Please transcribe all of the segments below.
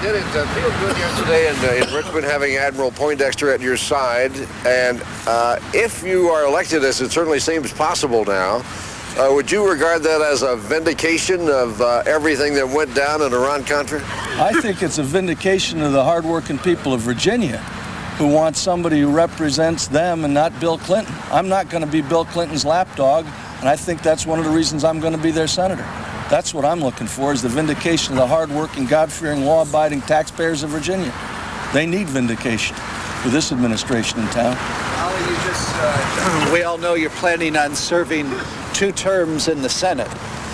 Did it feel good yesterday in Richmond having Admiral Poindexter at your side? And if you are elected, as it certainly seems possible now, would you regard that as a vindication of everything that went down in Iran-Contra? I think it's a vindication of the hardworking people of Virginia who want somebody who represents them and not Bill Clinton. I'm not going to be Bill Clinton's lapdog, and I think that's one of the reasons I'm going to be their senator. That's what I'm looking for, is the vindication of the hardworking, God-fearing, law-abiding taxpayers of Virginia. They need vindication for this administration in town. We all know you're planning on serving 2 terms in the Senate.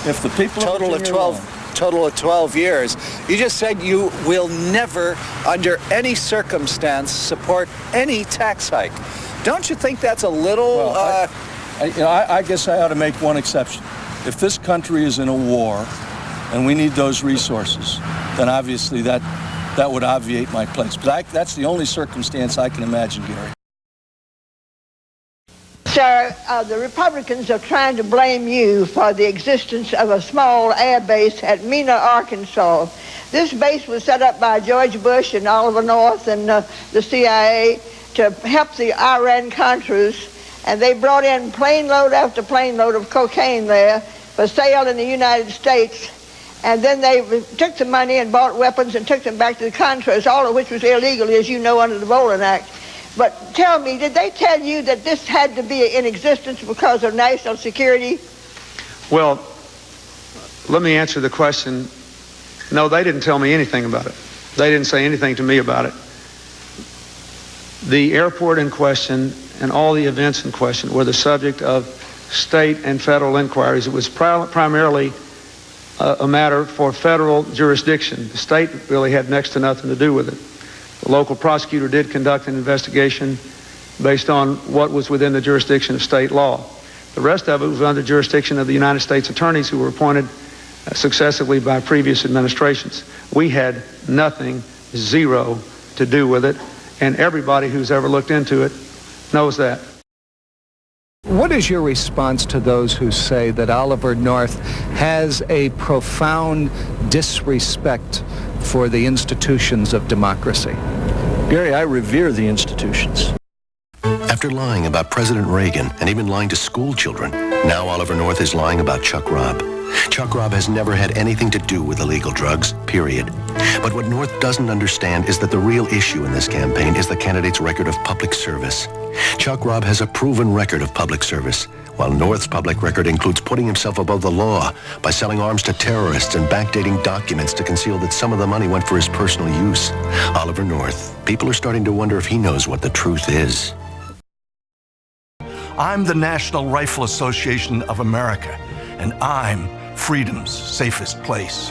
If the people Total of 12 years. You just said you will never, under any circumstance, support any tax hike. Don't you think that's a little... I guess I ought to make one exception. If this country is in a war and we need those resources, then obviously that would obviate my place. But that's the only circumstance I can imagine, Gary. Sir, the Republicans are trying to blame you for the existence of a small air base at Mena, Arkansas. This base was set up by George Bush and Oliver North and the CIA to help the Iran-Contras, and they brought in plane load after plane load of cocaine there for sale in the United States. And then they took the money and bought weapons and took them back to the Contras, all of which was illegal, as you know, under the Bolin Act. But tell me, did they tell you that this had to be in existence because of national security? Well, let me answer the question. No, they didn't tell me anything about it. They didn't say anything to me about it. The airport in question and all the events in question were the subject of state and federal inquiries. It was primarily a matter for federal jurisdiction. The state really had next to nothing to do with it. The local prosecutor did conduct an investigation based on what was within the jurisdiction of state law. The rest of it was under jurisdiction of the United States attorneys who were appointed successively by previous administrations. We had nothing, zero, to do with it, and everybody who's ever looked into it knows that. What is your response to those who say that Oliver North has a profound disrespect for the institutions of democracy? Gary, I revere the institutions. After lying about President Reagan and even lying to school children, now Oliver North is lying about Chuck Robb. Chuck Robb has never had anything to do with illegal drugs, period. But what North doesn't understand is that the real issue in this campaign is the candidate's record of public service. Chuck Robb has a proven record of public service, while North's public record includes putting himself above the law by selling arms to terrorists and backdating documents to conceal that some of the money went for his personal use. Oliver North, people are starting to wonder if he knows what the truth is. I'm the National Rifle Association of America, and I'm freedom's safest place.